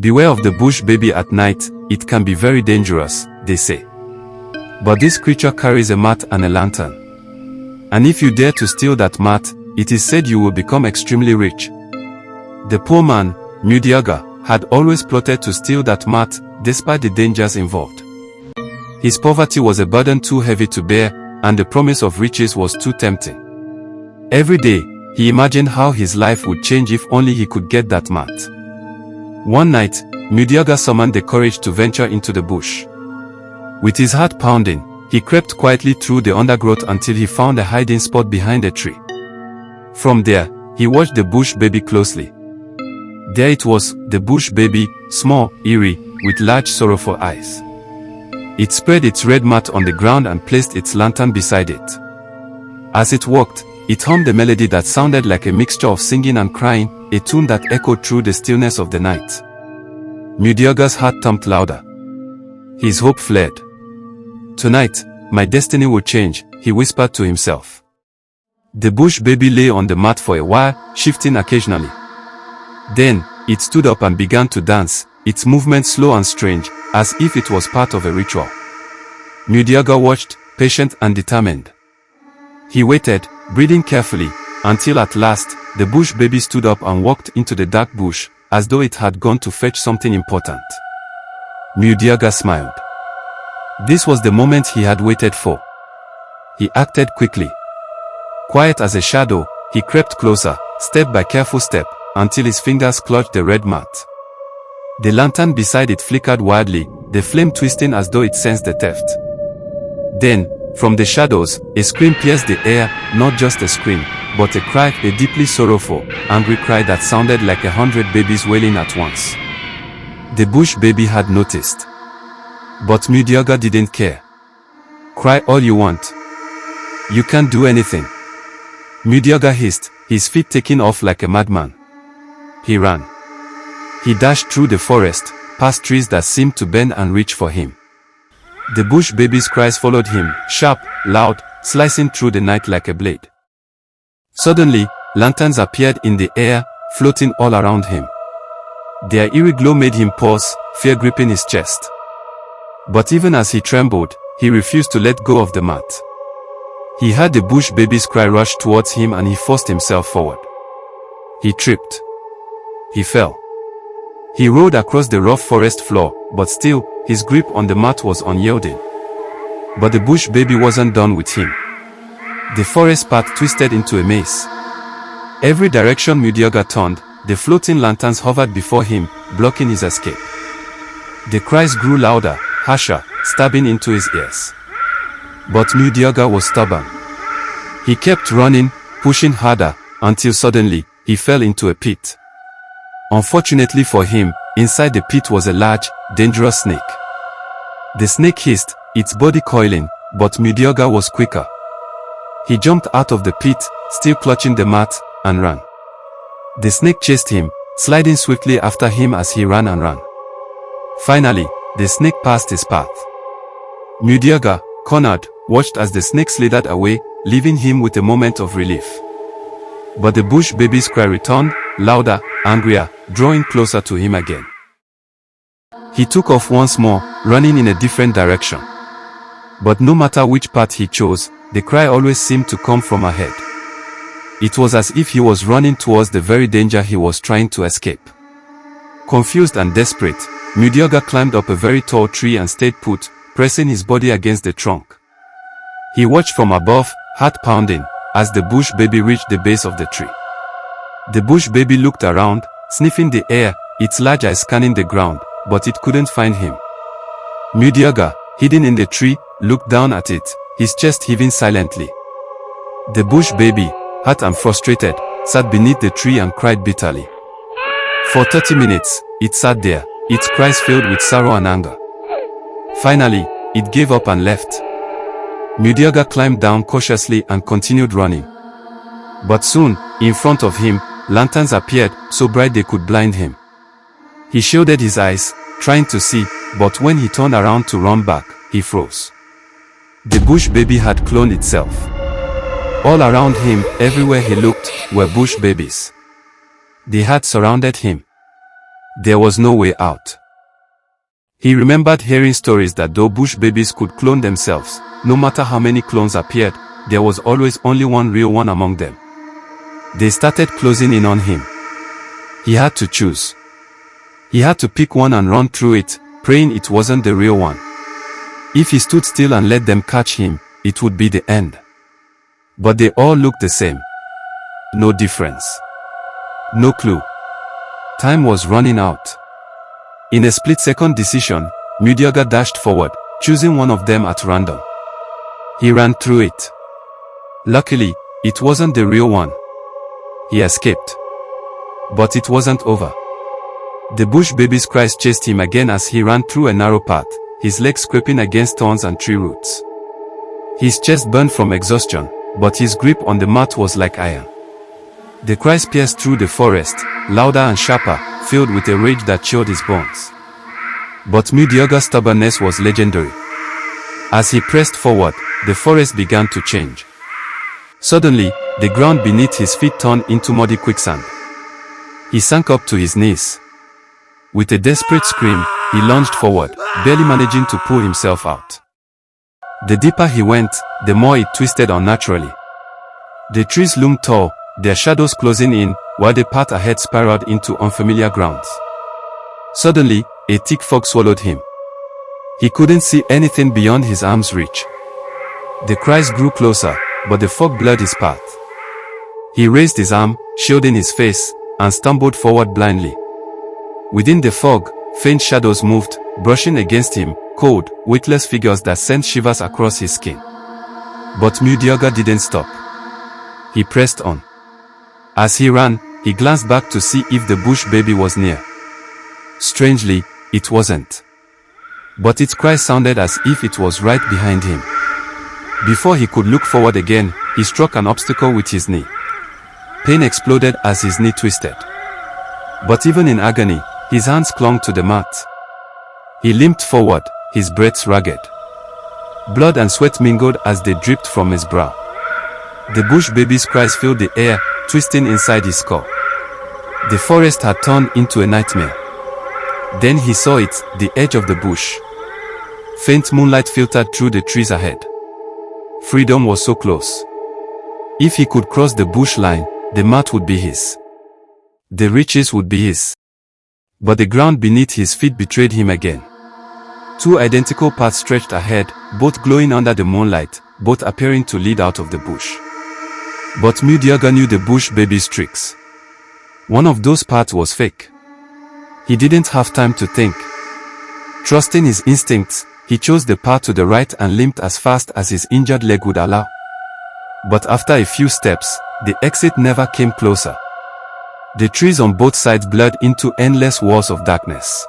Beware of the bush baby at night, it can be very dangerous, they say. But this creature carries a mat and a lantern. And if you dare to steal that mat, it is said you will become extremely rich. The poor man, Mudiaga, had always plotted to steal that mat, despite the dangers involved. His poverty was a burden too heavy to bear, and the promise of riches was too tempting. Every day, he imagined how his life would change if only he could get that mat. One night, Mudiaga summoned the courage to venture into the bush. With his heart pounding, he crept quietly through the undergrowth until he found a hiding spot behind a tree. From there, he watched the bush baby closely. There it was, the bush baby, small, eerie, with large sorrowful eyes. It spread its red mat on the ground and placed its lantern beside it. As it walked, it hummed a melody that sounded like a mixture of singing and crying, a tune that echoed through the stillness of the night. Mudiaga's heart thumped louder. His hope fled. Tonight, my destiny will change, he whispered to himself. The bush baby lay on the mat for a while, shifting occasionally. Then, it stood up and began to dance, its movements slow and strange, as if it was part of a ritual. Mudiaga watched, patient and determined. He waited, breathing carefully, until at last, the bush baby stood up and walked into the dark bush, as though it had gone to fetch something important. Mudiaga smiled. This was the moment he had waited for. He acted quickly. Quiet as a shadow, he crept closer, step by careful step, until his fingers clutched the red mat. The lantern beside it flickered wildly, the flame twisting as though it sensed the theft. Then, from the shadows, a scream pierced the air, not just a scream, but a cry, a deeply sorrowful, angry cry that sounded like 100 babies wailing at once. The bush baby had noticed. But Mudiaga didn't care. Cry all you want. You can't do anything. Mudiaga hissed, his feet taking off like a madman. He ran. He dashed through the forest, past trees that seemed to bend and reach for him. The bush baby's cries followed him, sharp, loud, slicing through the night like a blade. Suddenly, lanterns appeared in the air, floating all around him. Their eerie glow made him pause, fear gripping his chest. But even as he trembled, he refused to let go of the mat. He heard the bush baby's cry rush towards him and he forced himself forward. He tripped. He fell. He rolled across the rough forest floor, but still, his grip on the mat was unyielding. But the bush baby wasn't done with him. The forest path twisted into a maze. Every direction Mudiaga turned, the floating lanterns hovered before him, blocking his escape. The cries grew louder, harsher, stabbing into his ears. But Mudiaga was stubborn. He kept running, pushing harder, until suddenly, he fell into a pit. Unfortunately for him, inside the pit was a large, dangerous snake. The snake hissed, its body coiling, but Mudiaga was quicker. He jumped out of the pit, still clutching the mat, and ran. The snake chased him, sliding swiftly after him as he ran and ran. Finally, the snake passed his path. Mudiaga, cornered, watched as the snake slithered away, leaving him with a moment of relief. But the bush baby's cry returned, louder, angrier, drawing closer to him again. He took off once more, running in a different direction. But no matter which path he chose, the cry always seemed to come from ahead. It was as if he was running towards the very danger he was trying to escape. Confused and desperate, Mudiaga climbed up a very tall tree and stayed put, pressing his body against the trunk. He watched from above, heart pounding, as the bush baby reached the base of the tree. The bush baby looked around, sniffing the air, its large eyes scanning the ground, but it couldn't find him. Mudiaga, hidden in the tree, looked down at it, his chest heaving silently. The bush baby, hurt and frustrated, sat beneath the tree and cried bitterly. For 30 minutes, it sat there, its cries filled with sorrow and anger. Finally, it gave up and left. Mudiaga climbed down cautiously and continued running. But soon, in front of him, lanterns appeared, so bright they could blind him. He shielded his eyes, trying to see, but when he turned around to run back, he froze. The bush baby had cloned itself. All around him, everywhere he looked, were bush babies. They had surrounded him. There was no way out. He remembered hearing stories that though bush babies could clone themselves, no matter how many clones appeared, there was always only one real one among them. They started closing in on him. He had to choose. He had to pick one and run through it, praying it wasn't the real one. If he stood still and let them catch him, it would be the end. But they all looked the same. No difference. No clue. Time was running out. In a split-second decision, Mudiaga dashed forward, choosing one of them at random. He ran through it. Luckily, it wasn't the real one. He escaped. But it wasn't over. The bush baby's cries chased him again as he ran through a narrow path, his legs scraping against thorns and tree roots. His chest burned from exhaustion, but his grip on the mat was like iron. The cries pierced through the forest, louder and sharper, filled with a rage that chilled his bones. But Mudiaga's stubbornness was legendary. As he pressed forward, the forest began to change. Suddenly, the ground beneath his feet turned into muddy quicksand. He sank up to his knees. With a desperate scream, he lunged forward, barely managing to pull himself out. The deeper he went, the more it twisted unnaturally. The trees loomed tall, their shadows closing in, while the path ahead spiraled into unfamiliar grounds. Suddenly, a thick fog swallowed him. He couldn't see anything beyond his arm's reach. The cries grew closer, but the fog blurred his path. He raised his arm, shielding his face, and stumbled forward blindly. Within the fog, faint shadows moved, brushing against him, cold, weightless figures that sent shivers across his skin. But Mudiaga didn't stop. He pressed on. As he ran, he glanced back to see if the bush baby was near. Strangely, it wasn't. But its cry sounded as if it was right behind him. Before he could look forward again, he struck an obstacle with his knee. Pain exploded as his knee twisted. But even in agony, his hands clung to the mat. He limped forward, his breath ragged. Blood and sweat mingled as they dripped from his brow. The bush baby's cries filled the air, twisting inside his skull. The forest had turned into a nightmare. Then he saw it, the edge of the bush. Faint moonlight filtered through the trees ahead. Freedom was so close. If he could cross the bush line, the mat would be his. The riches would be his. But the ground beneath his feet betrayed him again. Two identical paths stretched ahead, both glowing under the moonlight, both appearing to lead out of the bush. But Mudiaga knew the bush baby's tricks. One of those paths was fake. He didn't have time to think. Trusting his instincts, he chose the path to the right and limped as fast as his injured leg would allow. But after a few steps, the exit never came closer. The trees on both sides blurred into endless walls of darkness.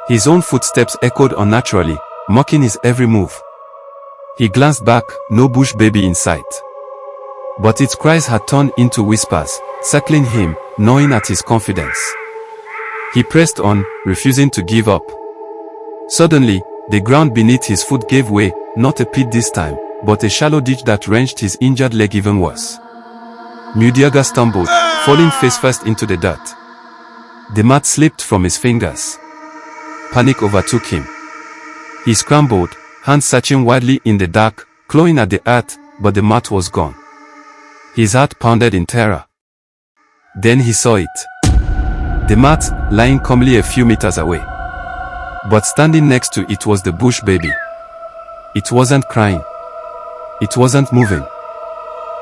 His own footsteps echoed unnaturally, mocking his every move. He glanced back, no bush baby in sight. But its cries had turned into whispers, circling him, gnawing at his confidence. He pressed on, refusing to give up. Suddenly, the ground beneath his foot gave way, not a pit this time, but a shallow ditch that wrenched his injured leg even worse. Mudiaga stumbled, falling face first into the dirt. The mat slipped from his fingers. Panic overtook him. He scrambled, hands searching wildly in the dark, clawing at the earth, but the mat was gone. His heart pounded in terror. Then he saw it. The mat, lying calmly a few meters away. But standing next to it was the bush baby. It wasn't crying. It wasn't moving.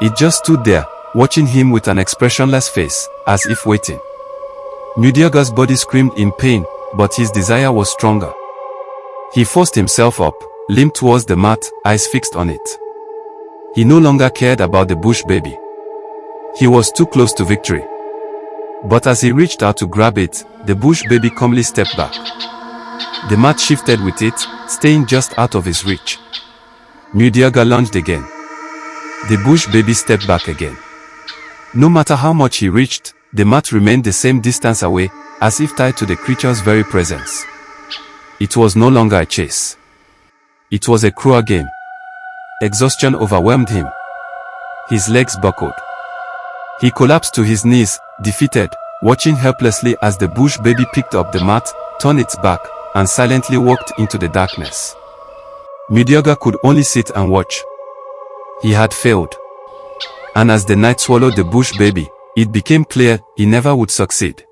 It just stood there, watching him with an expressionless face, as if waiting. Mudiaga's body screamed in pain, but his desire was stronger. He forced himself up, limped towards the mat, eyes fixed on it. He no longer cared about the bush baby. He was too close to victory. But as he reached out to grab it, the bush baby calmly stepped back. The mat shifted with it, staying just out of his reach. Mudiaga lunged again. The bush baby stepped back again. No matter how much he reached, the mat remained the same distance away, as if tied to the creature's very presence. It was no longer a chase. It was a cruel game. Exhaustion overwhelmed him. His legs buckled. He collapsed to his knees, defeated, watching helplessly as the bush baby picked up the mat, turned its back, and silently walked into the darkness. Mudiaga could only sit and watch. He had failed. And as the night swallowed the bush baby, it became clear he never would succeed.